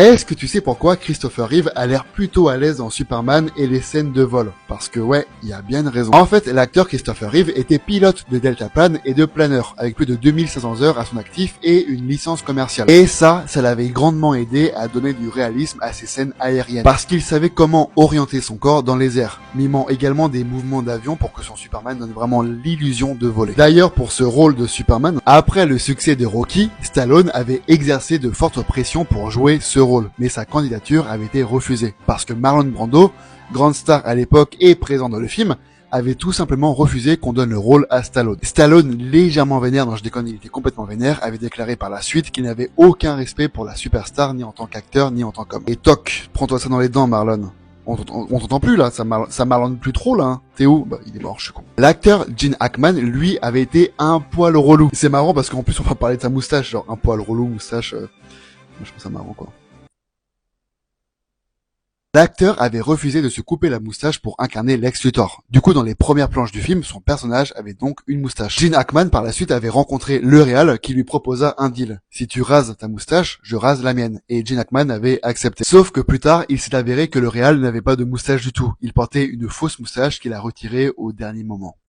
Est-ce que tu sais pourquoi Christopher Reeve a l'air plutôt à l'aise dans Superman et les scènes de vol? Parce que ouais, il y a bien une raison. En fait, l'acteur Christopher Reeve était pilote de deltaplane et de planeur, avec plus de 2500 heures à son actif et une licence commerciale. Et ça l'avait grandement aidé à donner du réalisme à ses scènes aériennes. Parce qu'il savait comment orienter son corps dans les airs, mimant également des mouvements d'avion pour que son Superman donne vraiment l'illusion de voler. D'ailleurs, pour ce rôle de Superman, après le succès de Rocky, Stallone avait exercé de fortes pressions pour jouer ce rôle. Mais sa candidature avait été refusée parce que Marlon Brando, grande star à l'époque et présent dans le film, avait tout simplement refusé qu'on donne le rôle à Stallone. Stallone, légèrement vénère, non je déconne, il était complètement vénère, avait déclaré par la suite qu'il n'avait aucun respect pour la superstar, ni en tant qu'acteur, ni en tant qu'homme. Et toc, prends-toi ça dans les dents, Marlon. On t'entend plus là, ça marlonne plus trop là. Hein. T'es où? Bah il est mort, je suis con. L'acteur Gene Hackman, lui, avait été un poil relou. C'est marrant parce qu'en plus on va parler de sa moustache, genre un poil relou, moustache. Je trouve ça marrant quoi. L'acteur avait refusé de se couper la moustache pour incarner Lex Luthor. Du coup, dans les premières planches du film, son personnage avait donc une moustache. Gene Hackman, par la suite, avait rencontré le réal qui lui proposa un deal. Si tu rases ta moustache, je rase la mienne. Et Gene Hackman avait accepté. Sauf que plus tard, il s'est avéré que le réal n'avait pas de moustache du tout. Il portait une fausse moustache qu'il a retirée au dernier moment.